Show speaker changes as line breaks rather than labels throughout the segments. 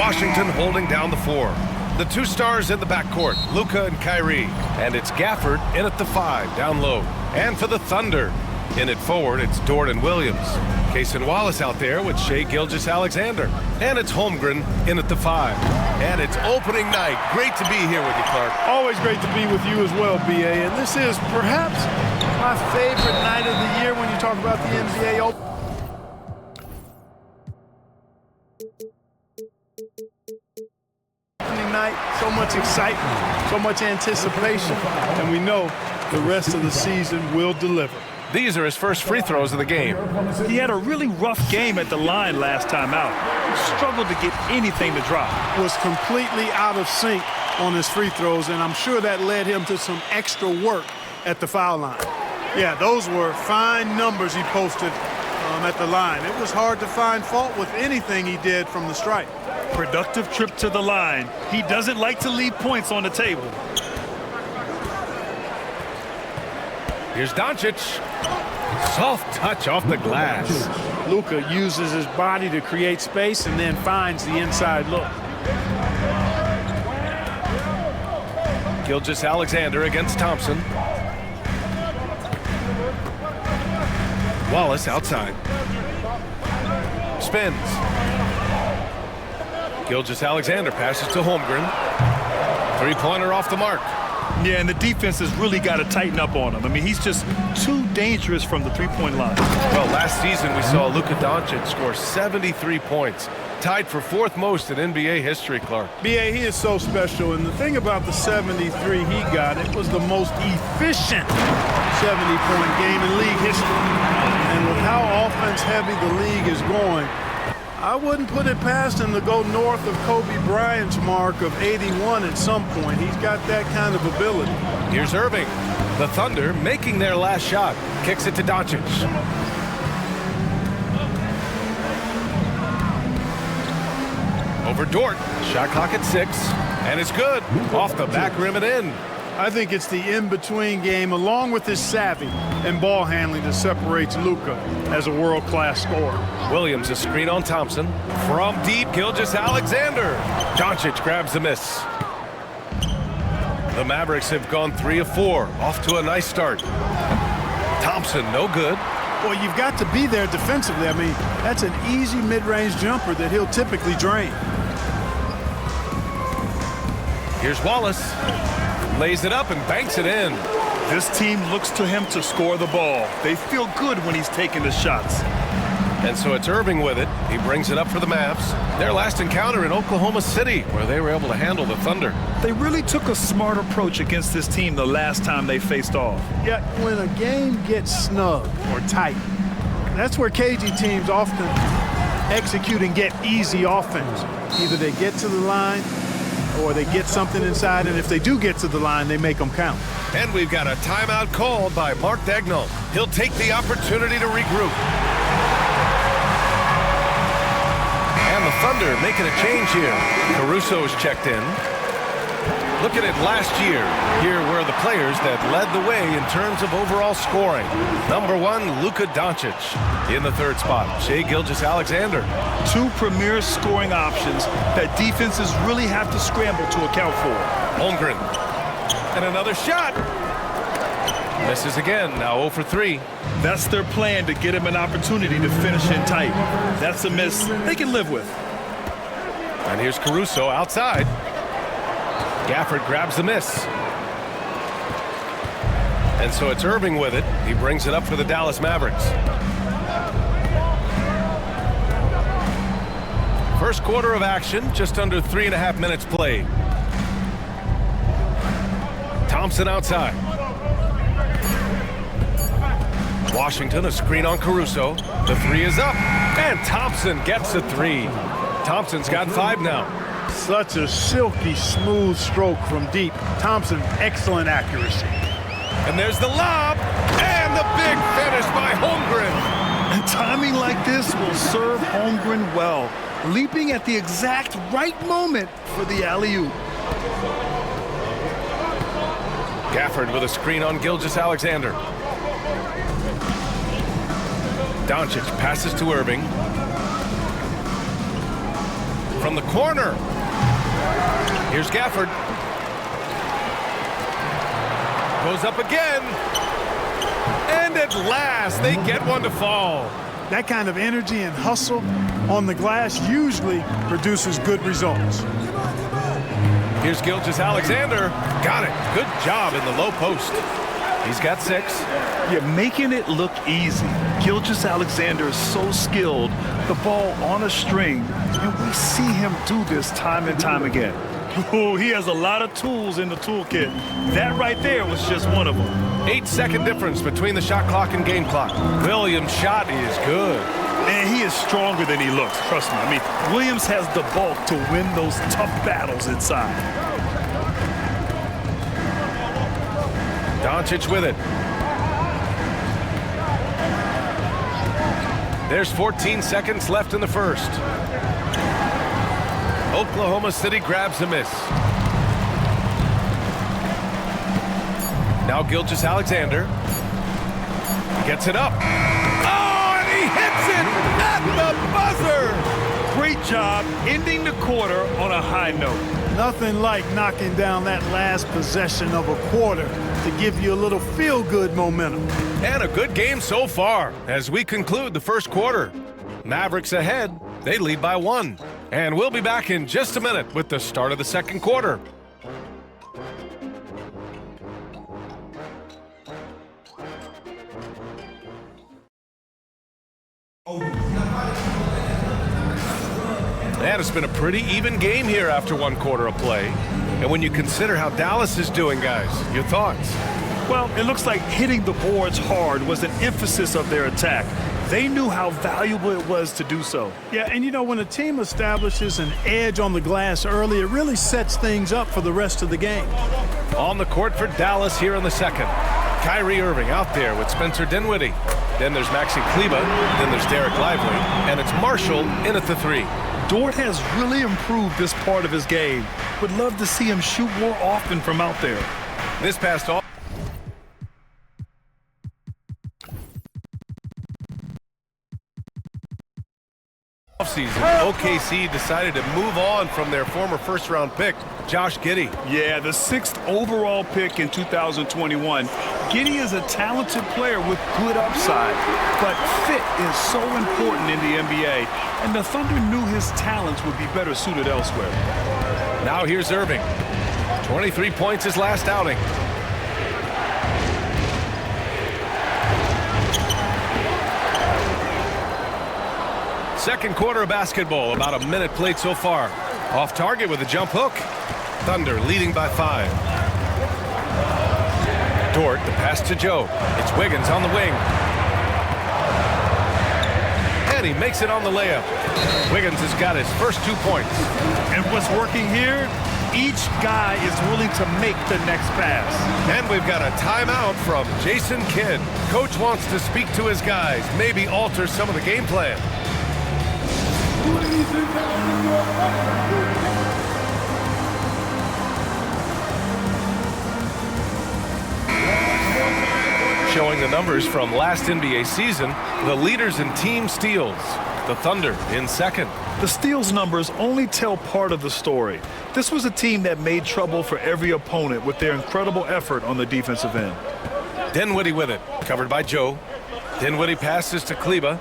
Washington holding down the 4. The two stars in the backcourt, Luka and Kyrie. And it's Gafford in at the 5, down low. And for the Thunder, in at forward, it's Dort and Williams. Cason Wallace out there with Shai Gilgeous-Alexander. And it's Holmgren in at the 5. And it's opening night. Great to be here with you, Clark.
Always great to be with you as well, B.A. And this is perhaps my favorite night of the year when you talk about the NBA Open. Night, so much excitement, so much anticipation, and we know the rest of the season will deliver.
These are his first free throws of the game.
He had a really rough game at the line last time out. Struggled to get anything to drop.
Was completely out of sync on his free throws, and I'm sure that led him to some extra work at the foul line. Yeah, those were fine numbers he posted at the line. It was hard to find fault with anything he did from the stripe.
Productive trip to the line. He doesn't like to leave points on the table.
Here's Doncic. Soft touch off the glass.
Luka uses his body to create space and then finds the inside look.
Gilgeous-Alexander against Thompson. Wallace outside. Spins. Gilgeous-Alexander passes to Holmgren. Three-pointer off the mark.
Yeah, and the defense has really got to tighten up on him. I mean, he's just too dangerous from the three-point line.
Well, last season we saw Luka Doncic score 73 points. Tied for 4th most in NBA history, Clark.
B.A., he is so special, and the thing about the 73 he got, it was the most efficient 70-point game in league history. And with how offense-heavy the league is going, I wouldn't put it past him to go north of Kobe Bryant's mark of 81 at some point. He's got that kind of ability.
Here's Irving. The Thunder making their last shot. Kicks it to Doncic. Over Dort. Shot clock at 6. And it's good. Off the back rim and in.
I think it's the in-between game, along with his savvy and ball handling, that separates Luka as a world-class scorer.
Williams a screen on Thompson. From deep, Gilgeous-Alexander. Doncic grabs the miss. The Mavericks have gone 3 of 4. Off to a nice start. Thompson, no good.
Well, you've got to be there defensively. I mean, that's an easy mid-range jumper that he'll typically drain.
Here's Wallace. Lays it up and banks it in.
This team looks to him to score the ball. They feel good when he's taking the shots.
And so it's Irving with it. He brings it up for the Mavs. Their last encounter in Oklahoma City, where they were able to handle the Thunder.
They really took a smart approach against this team the last time they faced off.
Yet when a game gets snug or tight, that's where KG teams often execute and get easy offense. Either they get to the line or they get something inside, and if they do get to the line, they make them count.
And we've got a timeout called by Mark Daigneault. He'll take the opportunity to regroup. And the Thunder making a change here. Caruso's checked in. Look at it last year. Here were the players that led the way in terms of overall scoring. Number 1, Luka Doncic. In the 3rd spot, Shai Gilgeous-Alexander.
2 premier scoring options that defenses really have to scramble to account for.
Holmgren. And another shot. Misses again, now 0 for 3.
That's their plan, to get him an opportunity to finish in tight. That's a miss they can live with.
And here's Caruso outside. Gafford grabs the miss. And so it's Irving with it. He brings it up for the Dallas Mavericks. First quarter of action, just under 3.5 minutes played. Thompson outside. Washington, a screen on Caruso. The 3 is up, and Thompson gets the 3. Thompson's got 5 now.
Such a silky, smooth stroke from deep. Thompson, excellent accuracy.
And there's the lob, and the big finish by Holmgren.
And timing like this will serve Holmgren well, leaping at the exact right moment for the alley-oop.
Gafford with a screen on Gilgeous-Alexander. Doncic passes to Irving. from the corner. Here's Gafford. Goes up again. And at last, they get one to fall.
That kind of energy and hustle on the glass usually produces good results.
Here's Gilgeous-Alexander. Got it. Good job in the low post. He's got 6.
You're making it look easy. Gilgeous-Alexander is so skilled, the ball on a string, and we see him do this time and time again. Oh, he has a lot of tools in the toolkit. That right there was just one of them.
8-second difference between the shot clock and game clock. Williams' shot is good.
Man, he is stronger than he looks, trust me. I mean, Williams has the bulk to win those tough battles inside.
Doncic with it. There's 14 seconds left in the first. Oklahoma City grabs a miss. Now Gilgeous-Alexander gets it up. Oh, and he hits it at the buzzer.
Great job ending the quarter on a high note.
Nothing like knocking down that last possession of a quarter to give you a little feel-good momentum.
And a good game so far as we conclude the first quarter. Mavericks ahead. They lead by 1. And we'll be back in just a minute with the start of the second quarter. And it's been a pretty even game here after 1 quarter of play. And when you consider how Dallas is doing, guys, your thoughts?
Well, it looks like hitting the boards hard was an emphasis of their attack. They knew how valuable it was to do so.
Yeah, and you know, when a team establishes an edge on the glass early, it really sets things up for the rest of the game.
On the court for Dallas here in the second. Kyrie Irving out there with Spencer Dinwiddie. Then there's Maxi Kleber. Then there's Derek Lively. And it's Marshall in at the 3.
Dort has really improved this part of his game. Would love to see him shoot more often from out there.
This past all. Offseason, OKC decided to move on from their former first-round pick, Josh Giddey.
Yeah, the 6th overall pick in 2021. Giddey is a talented player with good upside, but fit is so important in the NBA, and the Thunder knew his talents would be better suited elsewhere.
Now here's Irving. 23 points his last outing. Second quarter of basketball, about a minute played so far. Off target with a jump hook. Thunder leading by 5. Dort, the pass to Joe. It's Wiggins on the wing. And he makes it on the layup. Wiggins has got his first 2 points.
And what's working here? Each guy is willing to make the next pass.
And we've got a timeout from Jason Kidd. Coach wants to speak to his guys, maybe alter some of the game plan. Showing the numbers from last NBA season, the leaders in team steals. The Thunder in second.
The steals numbers only tell part of the story. This was a team that made trouble for every opponent with their incredible effort on the defensive end.
Dinwiddie with it, covered by Joe. Dinwiddie passes to Kleber.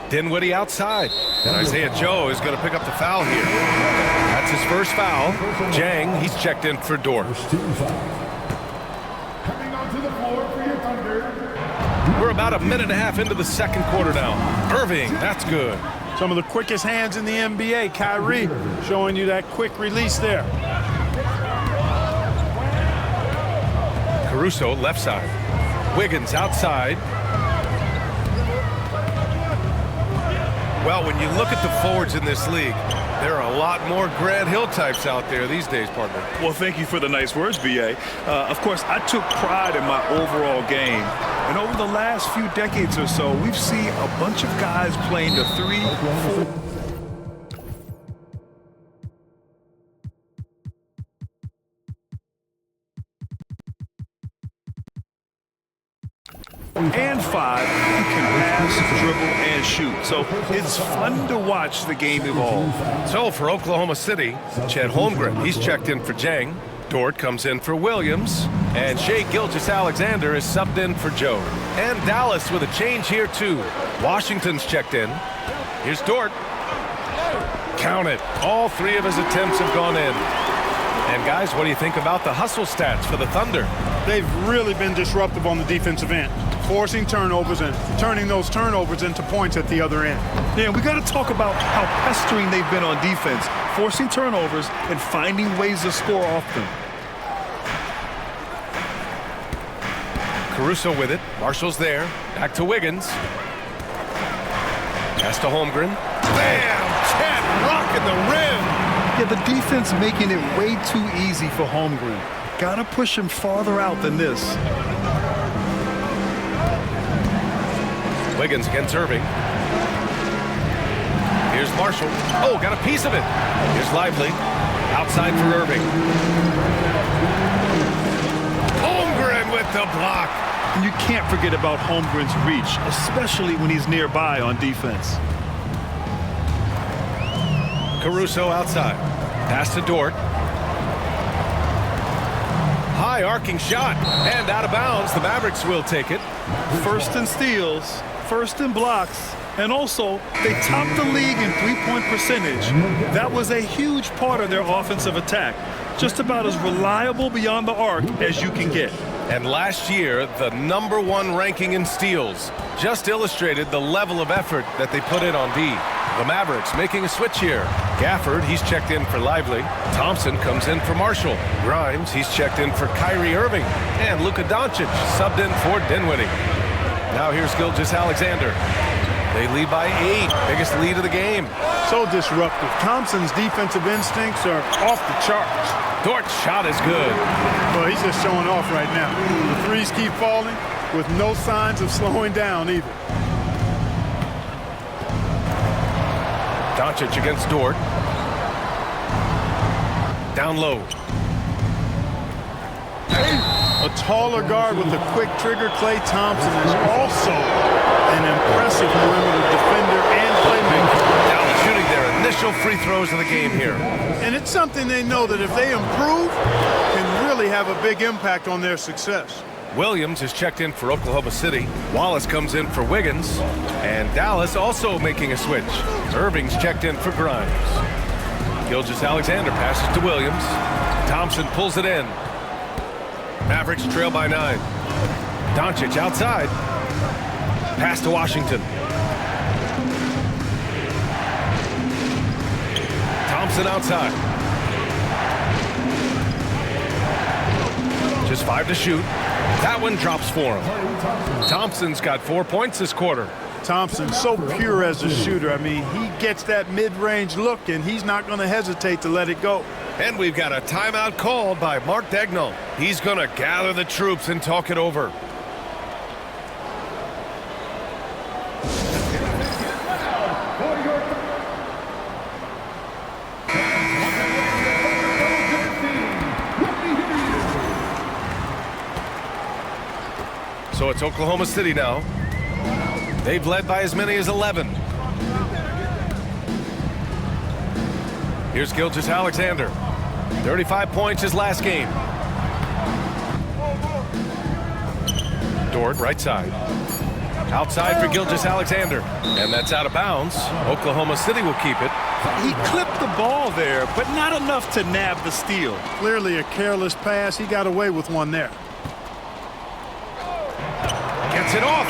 Dinwiddie outside. And Isaiah Joe is going to pick up the foul here. That's his first foul. Jang, he's checked in for Dort. We're about a minute and a half into the second quarter now. Irving, that's good.
Some of the quickest hands in the NBA. Kyrie showing you that quick release there.
Caruso, left side. Wiggins outside. Well, when you look at the forwards in this league, there are a lot more Grant Hill types out there these days, partner.
Well, thank you for the nice words, B.A. Of course, I took pride in my overall game. And over the last few decades or so, we've seen a bunch of guys playing the 3, 4. and 5 who can pass, dribble, and shoot. So it's fun to watch the game evolve.
So for Oklahoma City, Chet Holmgren, he's checked in for Jang. Dort comes in for Williams, and Shai Gilgeous-Alexander is subbed in for Joe. And Dallas with a change here too. Washington's checked in. Here's Dort. Count it. All 3 of his attempts have gone in. And guys, what do you think about the hustle stats for the Thunder?
They've really been disruptive on the defensive end, forcing turnovers and turning those turnovers into points at the other end.
Yeah, we got to talk about how pestering they've been on defense, forcing turnovers and finding ways to score off them.
Caruso with it. Marshall's there. Back to Wiggins. Pass to Holmgren. Bam! Chet rocking the rim.
Yeah, the defense making it way too easy for Holmgren. Got to push him farther out than this.
Wiggins against Irving. Here's Marshall. Oh, got a piece of it. Here's Lively. Outside for Irving. Holmgren with the block.
And you can't forget about Holmgren's reach, especially when he's nearby on defense.
Caruso outside. Pass to Dort. High arcing shot. And out of bounds. The Mavericks will take it.
First in steals, first in blocks, and also they topped the league in three-point percentage. That was a huge part of their offensive attack. Just about as reliable beyond the arc as you can get.
And last year, the #1 ranking in steals just illustrated the level of effort that they put in on D. The Mavericks making a switch here. Gafford, he's checked in for Lively. Thompson comes in for Marshall. Grimes, he's checked in for Kyrie Irving. And Luka Doncic subbed in for Dinwiddie. Now here's Gilgeous-Alexander. They lead by 8, biggest lead of the game.
So disruptive. Thompson's defensive instincts are off the charts.
Dort's shot is good.
Well, he's just showing off right now. The threes keep falling with no signs of slowing down either.
Doncic against Dort. Down low.
A taller guard with a quick trigger, Klay Thompson, is also an impressive perimeter defender and playmaker.
Dallas shooting their initial free throws of the game here.
And it's something they know that if they improve, can really have a big impact on their success.
Williams is checked in for Oklahoma City. Wallace comes in for Wiggins. And Dallas also making a switch. Irving's checked in for Grimes. Gilgeous-Alexander passes to Williams. Thompson pulls it in. Mavericks trail by 9. Doncic outside. Pass to Washington. Thompson outside. Just 5 to shoot. That one drops for him. Thompson's got 4 points this quarter.
Thompson, so pure as a shooter. I mean, he gets that mid-range look, and he's not going to hesitate to let it go.
And we've got a timeout called by Mark Daigneault. He's going to gather the troops and talk it over. So it's Oklahoma City now. They've led by as many as 11. Here's Gilgeous-Alexander. 35 points his last game. Dort right side. Outside for Gilgeous-Alexander. And that's out of bounds. Oklahoma City will keep it.
He clipped the ball there, but not enough to nab the steal.
Clearly a careless pass. He got away with one there.
Gets it off.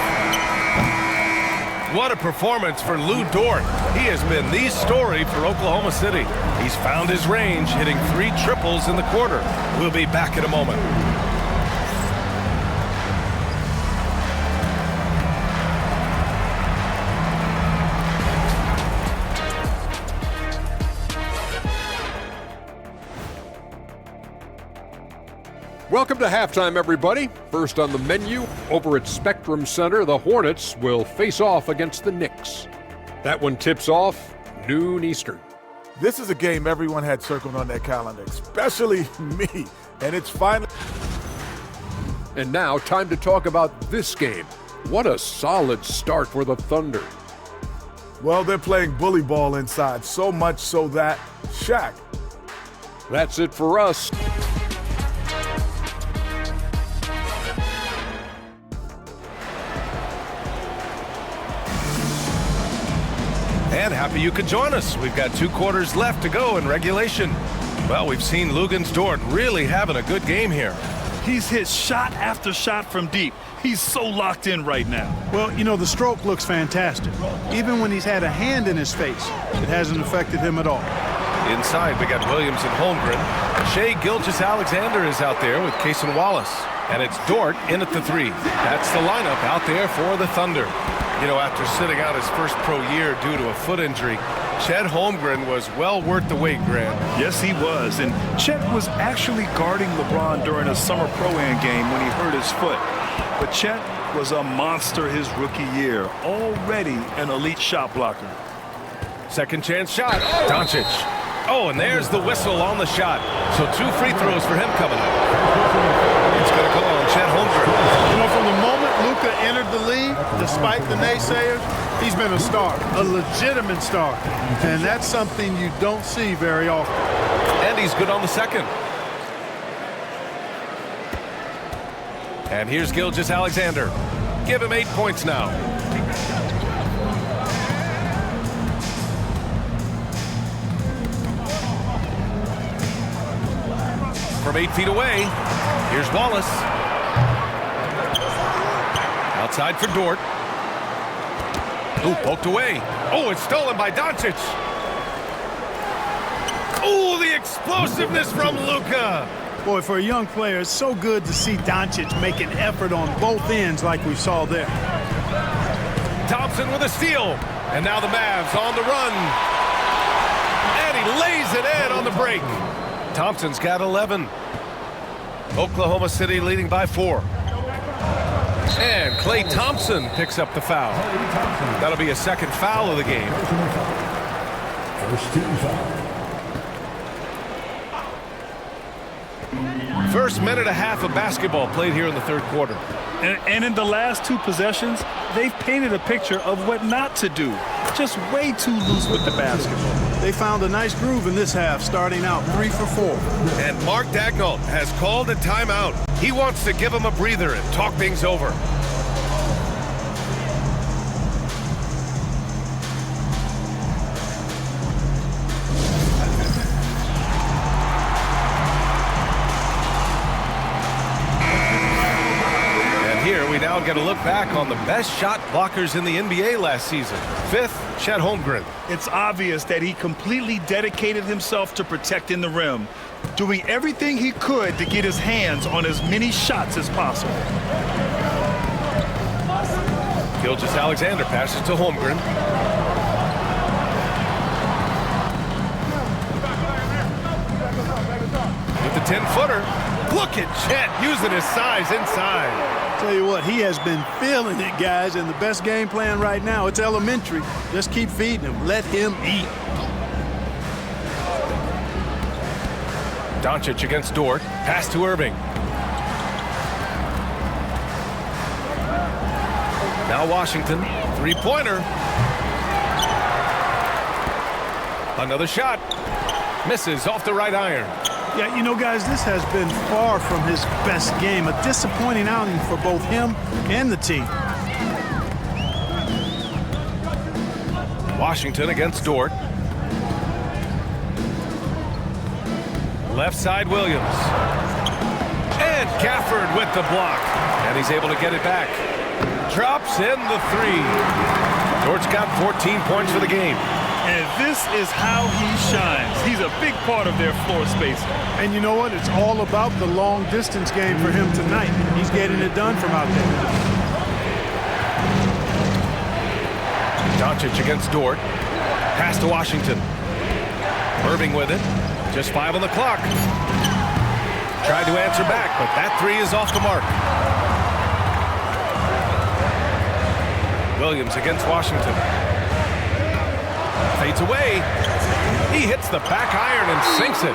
What a performance for Lou Dort. He has been the story for Oklahoma City. He's found his range, hitting 3 triples in the quarter. We'll be back in a moment.
Welcome to halftime, everybody. First on the menu, over at Spectrum Center, the Hornets will face off against the Knicks. That one tips off noon Eastern.
This is a game everyone had circled on their calendar, especially me. And it's finally...
And now, time to talk about this game. What a solid start for the Thunder.
Well, they're playing bully ball inside, so much so that Shaq.
That's it for us.
And happy you could join us. We've got 2 quarters left to go in regulation. Well, we've seen Luguentz Dort really having a good game here.
He's hit shot after shot from deep. He's so locked in right now.
Well, you know, the stroke looks fantastic. Even when he's had a hand in his face, it hasn't affected him at all.
Inside, we got Williams and Holmgren. Shea Gilgeous-Alexander is out there with Cason Wallace. And it's Dort in at the 3. That's the lineup out there for the Thunder. You know, after sitting out his first pro year due to a foot injury, Chet Holmgren was well worth the wait, Grant.
Yes, he was. And Chet was actually guarding LeBron during a summer pro-am game when he hurt his foot. But Chet was a monster his rookie year, already an elite shot blocker.
Second chance shot. Doncic. Oh, and there's the whistle on the shot. So 2 free throws for him coming up. It's going to go on Chet Holmgren.
You know, from the moment Luka entered the league, despite the naysayers, he's been a star, a legitimate star. And that's something you don't see very often.
And he's good on the second. And here's Gilgeous-Alexander. Give him 8 points now. From 8 feet away, here's Wallace. Outside for Dort. Ooh, poked away. Oh, it's stolen by Doncic. Ooh, the explosiveness from Luka.
Boy, for a young player, it's so good to see Doncic make an effort on both ends like we saw there.
Thompson with a steal. And now the Mavs on the run. And he lays it in on the break. Thompson's got 11. Oklahoma City leading by 4. And Klay Thompson picks up the foul. That'll be a second foul of the game.
First team foul.
First minute and a half of basketball played here in the third quarter.
And in the last 2 possessions, they've painted a picture of what not to do. Just way too loose with the basketball.
They found a nice groove in this half, starting out 3 for 4.
And Mark Daigneault has called a timeout. He wants to give him a breather and talk things over. We now get a look back on the best shot blockers in the NBA last season. 5th, Chet Holmgren.
It's obvious that he completely dedicated himself to protecting the rim, doing everything he could to get his hands on as many shots as possible.
Gilgeous-Alexander passes to Holmgren. With the 10-footer. Look at Chet using his size inside.
Tell you what, he has been feeling it, guys, and the best game plan right now, it's elementary. Just keep feeding him. Let him eat.
Doncic against Dort. Pass to Irving. Now Washington. 3-pointer. Another shot. Misses off the right iron.
Yeah, you know, guys, this has been far from his best game. A disappointing outing for both him and the team.
Washington against Dort. Left side, Williams. And Gafford with the block. And he's able to get it back. Drops in the 3. Dort's got 14 points for the game.
And this is how he shines. He's a big part of their floor space.
And you know what? It's all about the long-distance game for him tonight. He's getting it done from out there.
Doncic against Dort. Pass to Washington. Irving with it. Just 5 on the clock. Tried to answer back, but that 3 is off the mark. Williams against Washington. Fades away. He hits the back iron and sinks it.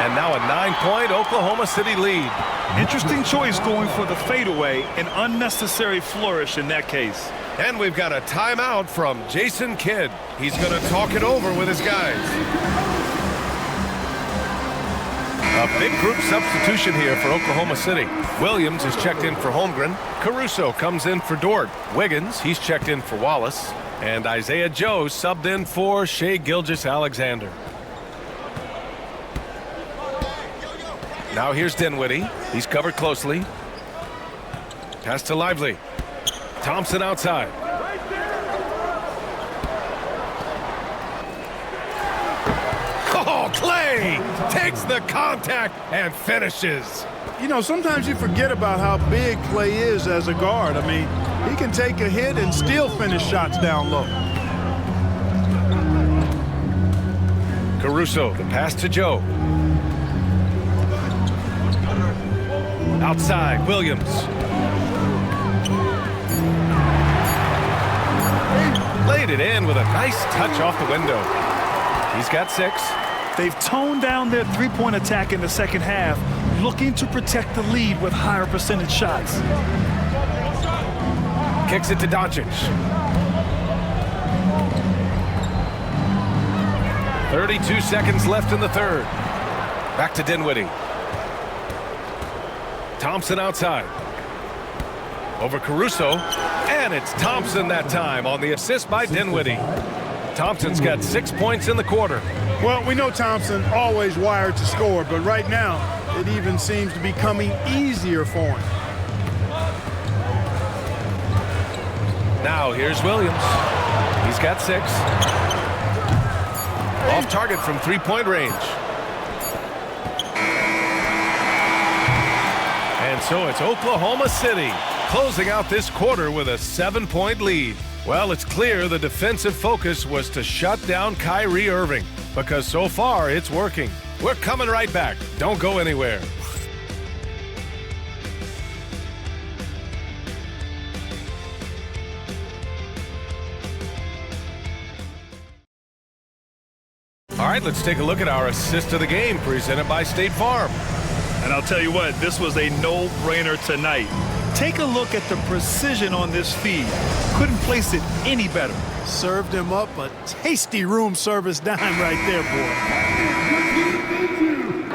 And now a 9-point Oklahoma City lead.
Interesting choice going for the fadeaway, an unnecessary flourish in that case.
And we've got a timeout from Jason Kidd. He's going to talk it over with his guys. A big group substitution here for Oklahoma City. Williams is checked in for Holmgren. Caruso comes in for Dort. Wiggins, he's checked in for Wallace. And Isaiah Joe subbed in for Shai Gilgeous-Alexander. Now here's Dinwiddie. He's covered closely. Pass to Lively. Thompson outside. Oh, Clay takes the contact and finishes.
You know, sometimes you forget about how big Clay is as a guard. I mean, he can take a hit and still finish shots down low.
Caruso, the pass to Joe. Outside, Williams. Laid it in with a nice touch off the window. He's got 6.
They've toned down their three-point attack in the second half, looking to protect the lead with higher percentage shots.
Kicks it to Doncic. 32 seconds left in the third. Back to Dinwiddie. Thompson outside. Over Caruso. And it's Thompson that time on the assist by Dinwiddie. Thompson's got 6 points in the quarter.
Well, we know Thompson always wired to score, but right now it even seems to be coming easier for him.
Now here's Williams. He's got 6. Off target from three-point range. And so it's Oklahoma City closing out this quarter with a 7-point lead. Well, it's clear the defensive focus was to shut down Kyrie Irving, because so far it's working. We're coming right back. Don't go anywhere. All right, let's take a look at our assist of the game presented by State Farm.
And I'll tell you what, this was a no-brainer tonight. Take a look at the precision on this feed. Couldn't place it any better.
Served him up a tasty room service dime right there, boy.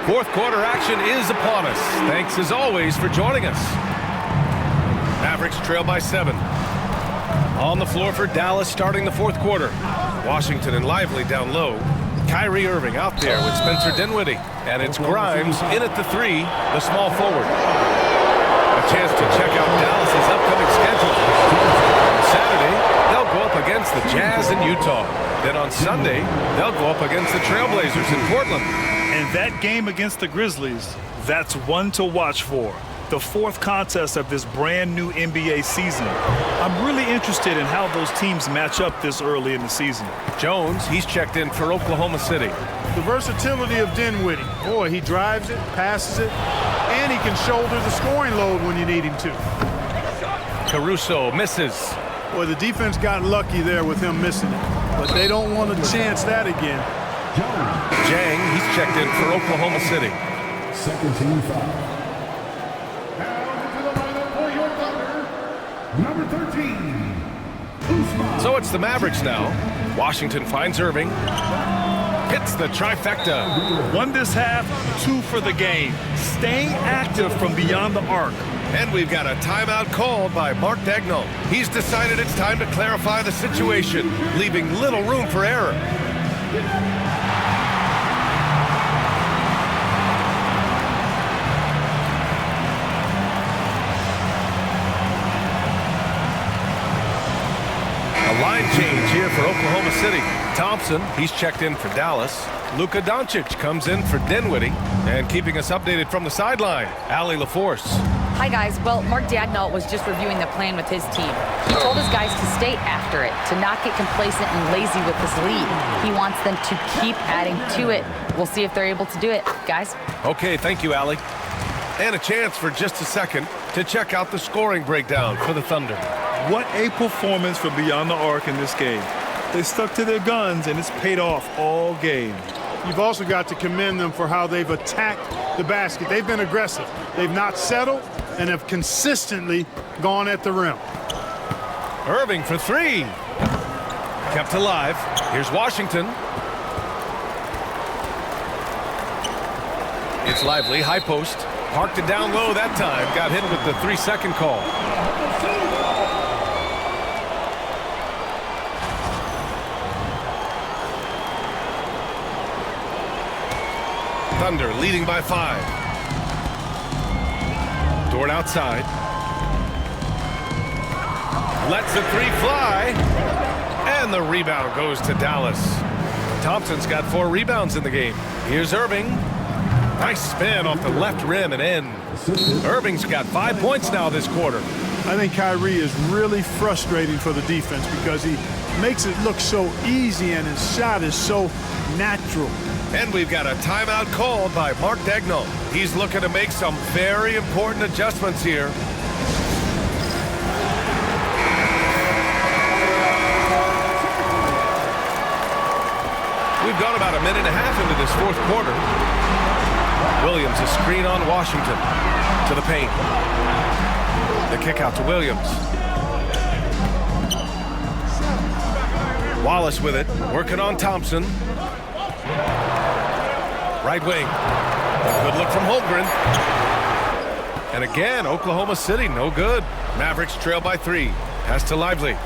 Fourth quarter action is upon us. Thanks as always for joining us. Mavericks trail by 7. On the floor for Dallas starting the fourth quarter. Washington and Lively down low. Kyrie Irving out there with Spencer Dinwiddie. And it's Grimes in at the 3, the small forward. A chance to check out Dallas's upcoming schedule. On Saturday, they'll go up against the Jazz in Utah. Then on Sunday, they'll go up against the Trailblazers in Portland.
And that game against the Grizzlies, that's one to watch for. The fourth contest of this brand new NBA season. I'm really interested in how those teams match up this early in the season.
Jones, he's checked in for Oklahoma City.
The versatility of Dinwiddie. Boy, he drives it, passes it, and he can shoulder the scoring load when you need him to.
Caruso misses.
Boy, the defense got lucky there with him missing it, but they don't want to chance that again.
Jang, he's checked in for Oklahoma City.
Second team foul. Number 13, Usman.
So it's the Mavericks now. Washington finds Irving. Hits the trifecta.
Won this half, 2 for the game. Staying active from beyond the arc.
And we've got a timeout called by Mark Dagnall. He's decided it's time to clarify the situation, leaving little room for error. Line change here for Oklahoma City. Thompson, he's checked in for Dallas. Luka Doncic comes in for Dinwiddie. And keeping us updated from the sideline, Allie LaForce.
Hi, guys. Well, Mark Dagnall was just reviewing the plan with his team. He told his guys to stay after it, to not get complacent and lazy with this lead. He wants them to keep adding to it. We'll see if they're able to do it, guys.
Okay, thank you, Allie. And a chance for just a second to check out the scoring breakdown for the Thunder.
What a performance from beyond the arc in this game. They stuck to their guns, and it's paid off all game.
you've also got to commend them for how they've attacked the basket. They've been aggressive. They've not settled and have consistently gone at the rim.
Irving for three. Kept alive. Here's Washington. It's Lively, high post. Parked it down low that time. Got hit with the 3-second call. Thunder leading by 5. Dort outside. Lets the three fly. And the rebound goes to Dallas. Thompson's got 4 rebounds in the game. Here's Irving. Nice spin off the left rim and in. Irving's got 5 points now this quarter.
I think Kyrie is really frustrating for the defense because he makes it look so easy and his shot is so natural.
And we've got a timeout called by Mark Daigneault. He's looking to make some very important adjustments here. We've gone about a minute and a half into this fourth quarter. Williams, a screen on Washington. To the paint. The kick out to Williams. Wallace with it, working on Thompson. Right wing. Good look from Holmgren. And again, Oklahoma City, no good. Mavericks trail by 3. Pass to Lively.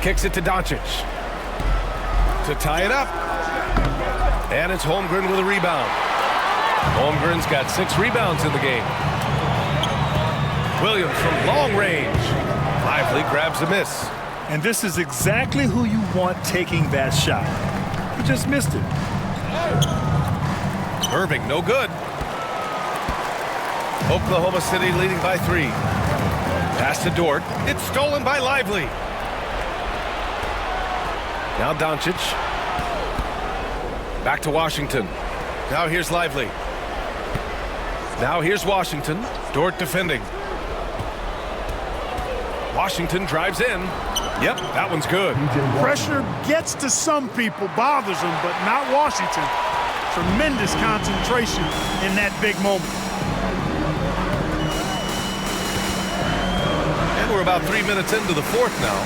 Kicks it to Doncic. To tie it up. And it's Holmgren with a rebound. Holmgren's got 6 rebounds in the game. Williams from long range. Lively grabs a miss.
And this is exactly who you want taking that shot. He just missed it.
Irving, no good. Oklahoma City leading by 3. Pass to Dort. It's stolen by Lively. Now Doncic. Back to Washington. Now here's Lively. Now here's Washington. Dort defending. Washington drives in. Yep, that one's good.
Pressure gets to some people, bothers them, but not Washington. Tremendous concentration in that big moment.
And we're about 3 minutes into the fourth now.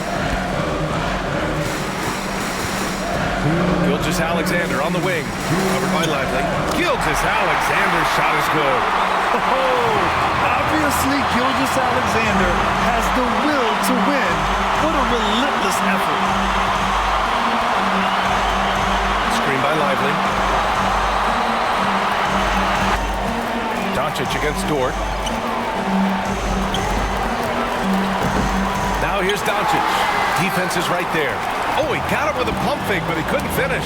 Gilgeous-Alexander on the wing. Covered by Lively. Gilgeous-Alexander's shot is good.
Oh, obviously Gilgeous-Alexander has the will to win. What a relentless effort.
Screen by Lively. Doncic against Dort. Now here's Doncic. Defense is right there. Oh, he got him with a pump fake, but he couldn't finish.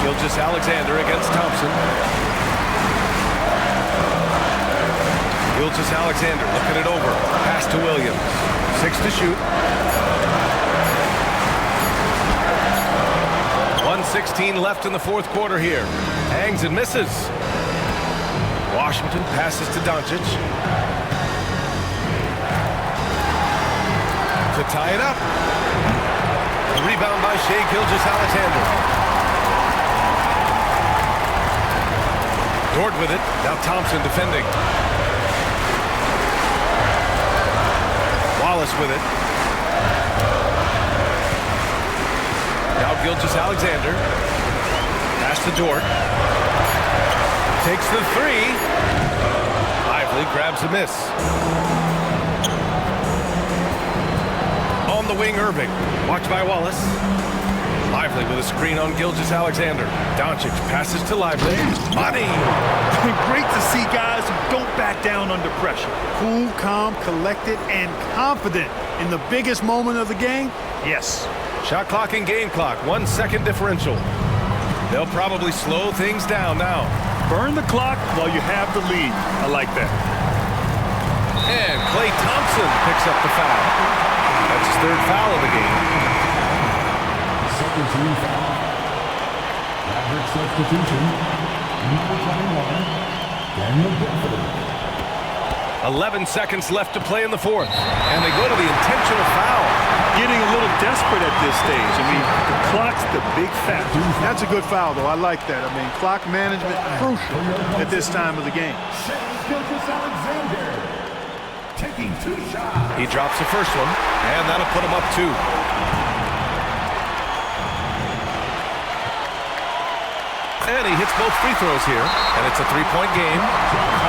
Gilgeous-Alexander against Thompson. Gilgeous-Alexander looking it over. Pass to Williams. 6 to shoot. 1:16 left in the fourth quarter here. Hangs and misses. Washington passes to Doncic. To tie it up. A rebound by Shai Gilgeous-Alexander. Dort with it. Now Thompson defending. Wallace with it. Now Gilgeous-Alexander. Pass to Dort. Takes the 3. Lively grabs a miss. On the wing, Irving. Watched by Wallace. Lively with a screen on Gilgeous-Alexander. Doncic passes to Lively. Money!
Great to see guys who don't back down under pressure.
Cool, calm, collected, and confident in the biggest moment of the game? Yes.
Shot clock and game clock. 1 second differential. They'll probably slow things down now.
Burn the clock while you have the lead. I like that.
And Klay Thompson picks up the foul. That's his 3rd foul of the game.
Second team foul. Maverick substitution. Number 21, Daniel Bedford.
11 seconds left to play in the fourth. And they go to the intentional foul.
Getting a little desperate at this stage. I mean, the clock's the big factor.
That's a good foul, though. I like that. I mean, clock management crucial at this time of the game.
Alexander taking 2 shots.
He drops the first one, and that'll put him up 2. And he hits both free throws here, and it's a 3-point game.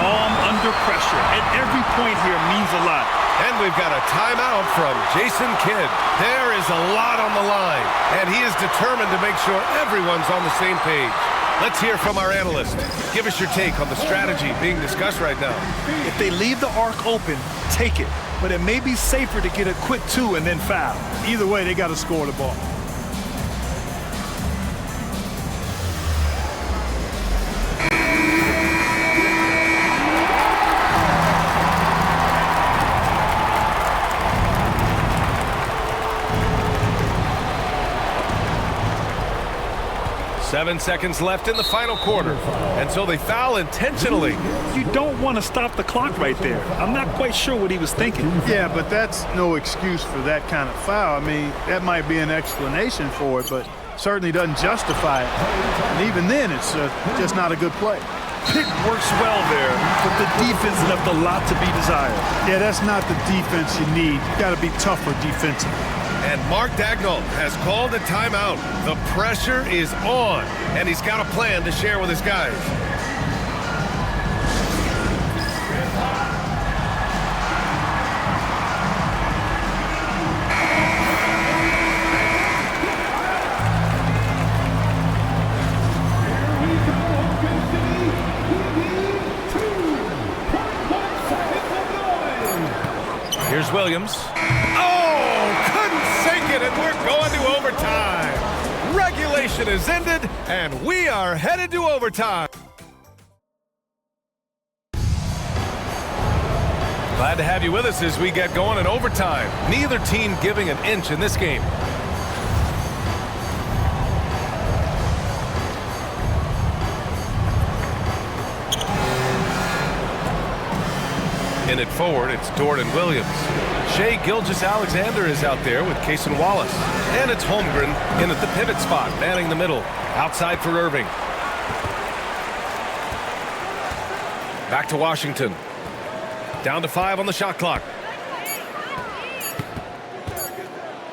Calm under pressure, and every point here means a lot.
And we've got a timeout from Jason Kidd. There is a lot on the line, and he is determined to make sure everyone's on the same page. Let's hear from our analyst. Give us your take on the strategy being discussed right now.
If they leave the arc open, take it. But it may be safer to get a quick 2 and then foul.
Either way, they got to score the ball.
Seven seconds left in the final quarter, and so they foul intentionally.
You don't want to stop the clock right there. I'm not quite sure what he was thinking.
Yeah, but that's no excuse for that kind of foul. I mean, that might be an explanation for it, but certainly doesn't justify it. And even then, it's just not a good play.
Pitt works well there, but the defense left a lot to be desired.
Yeah, that's not the defense you need. You got to be tougher defensively.
And Mark Daigneault has called a timeout. The pressure is on, and he's got a plan to share with his guys. Here's Williams. And we're going to overtime. Regulation is ended, and we are headed to overtime. Glad to have you with us as we get going in overtime. Neither team giving an inch in this game. In it forward, it's Dort and Williams. Shai Gilgeous-Alexander is out there with Cason Wallace. And it's Holmgren in at the pivot spot, manning the middle. Outside for Irving. Back to Washington. Down to 5 on the shot clock.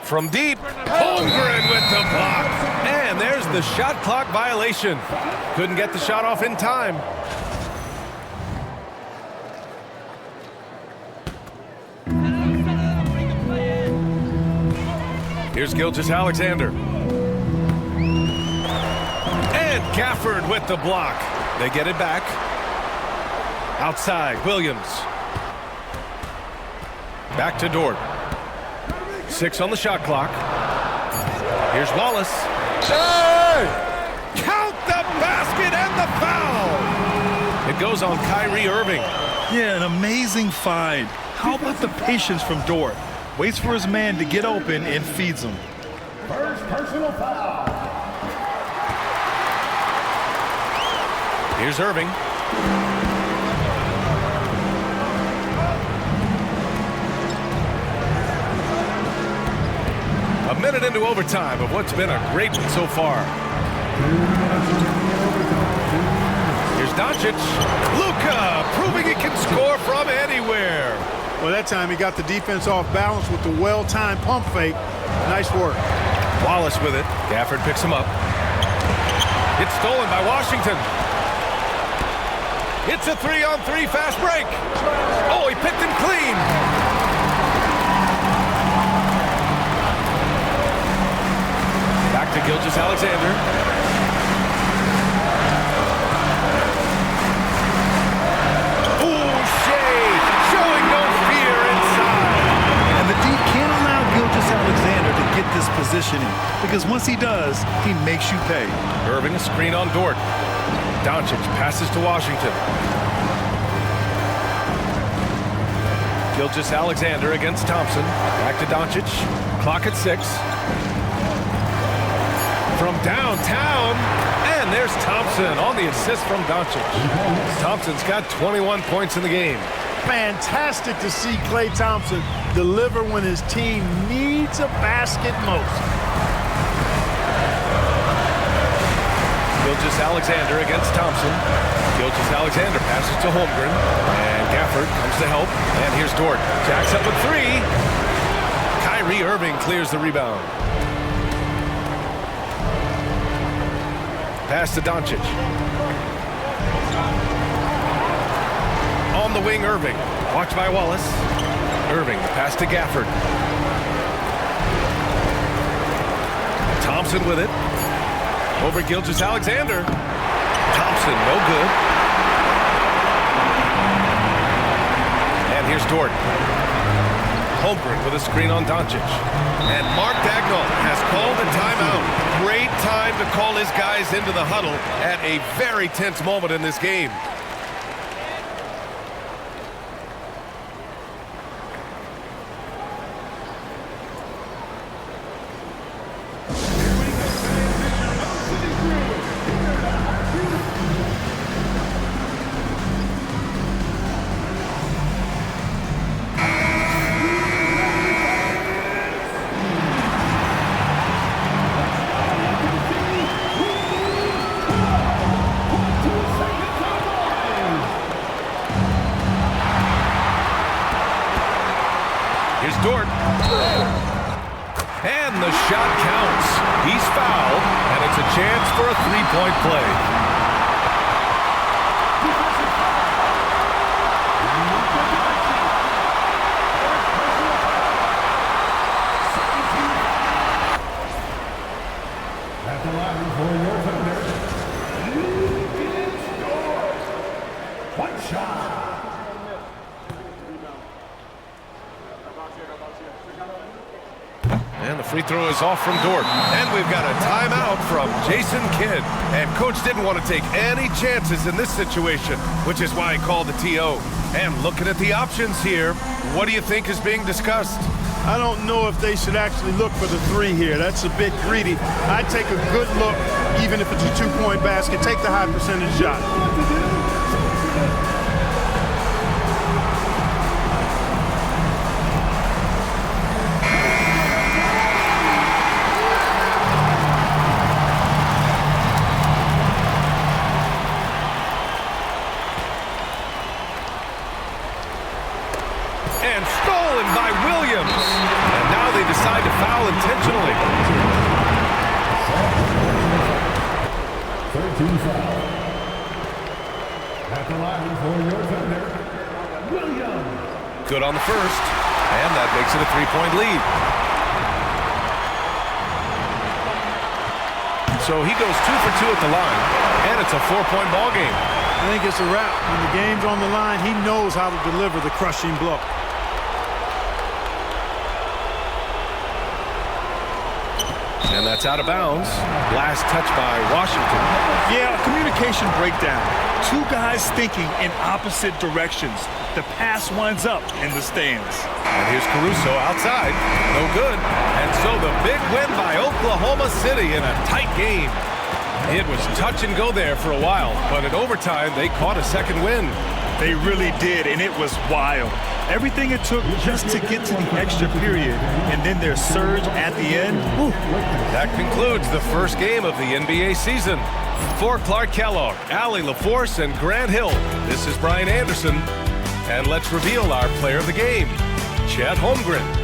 From deep, Holmgren with the block. And there's the shot clock violation. Couldn't get the shot off in time. Here's Gilgeous-Alexander. And Gafford with the block. They get it back. Outside, Williams. Back to Dort. 6 on the shot clock. Here's Wallace. Hey! Count the basket and the foul! It goes on Kyrie Irving.
Yeah, an amazing find. How about the patience from Dort? Waits for his man to get open and feeds him.
First personal foul.
Here's Irving. A minute into overtime of what's been a great one so far. Here's Doncic. Luka proving he can score from anywhere.
Well, that time he got the defense off balance with the well-timed pump fake. Nice work.
Wallace with it. Gafford picks him up. It's stolen by Washington. It's a 3-on-3 fast break. Oh, he picked him clean. Back to Gilgeous-Alexander.
Alexander to get this positioning, because once he does, he makes you pay.
Irving, screen on Dort. Doncic passes to Washington. Gilgeous-Alexander against Thompson. Back to Doncic. Clock at 6. From downtown, and there's Thompson on the assist from Doncic. Thompson's got 21 points in the game.
fantastic to see Klay Thompson deliver when his team needs a basket most.
Gilgeous-Alexander against Thompson. Gilgeous-Alexander passes to Holmgren, and Gafford comes to help. And here's Dort. Jacks up with 3. Kyrie Irving clears the rebound. Pass to Doncic. On the wing, Irving. Watched by Wallace. Irving, pass to Gafford. Thompson with it. Over Gilgeous-Alexander. Thompson, no good. And here's Dort. Holmgren with a screen on Doncic. And Mark Daigneault has called a timeout. Great time to call his guys into the huddle at a very tense moment in this game. Dort. And the shot counts. He's fouled, and it's a chance for a three-point play.
At the line for your defender, one shot.
And the free throw is off from Dort. And we've got a timeout from Jason Kidd. And Coach didn't want to take any chances in this situation, which is why he called the TO. And looking at the options here, what do you think is being discussed?
I don't know if they should actually look for the 3 here. That's a bit greedy. I'd take a good look, even if it's a 2-point basket. Take the high percentage shot.
And stolen by Williams. And now they decide to foul intentionally.
13 foul. At the line for your defender, Williams.
Good on the first. And that makes it a 3-point lead. So he goes 2 for 2 at the line. And it's a 4-point ball game.
I think it's a wrap. When the game's on the line, he knows how to deliver the crushing blow.
And that's out of bounds. Last touch by Washington.
Yeah, communication breakdown. 2 guys thinking in opposite directions. The pass winds up in the stands.
And here's Caruso outside. No good. And so the big win by Oklahoma City in a tight game. It was touch and go there for a while, but in overtime, they caught a second win.
They really did, and it was wild. Everything it took just to get to the extra period, and then their surge at the end. Whew.
That concludes the first game of the NBA season. For Clark Kellogg, Allie LaForce, and Grant Hill, this is Brian Anderson. And let's reveal our player of the game, Chet Holmgren.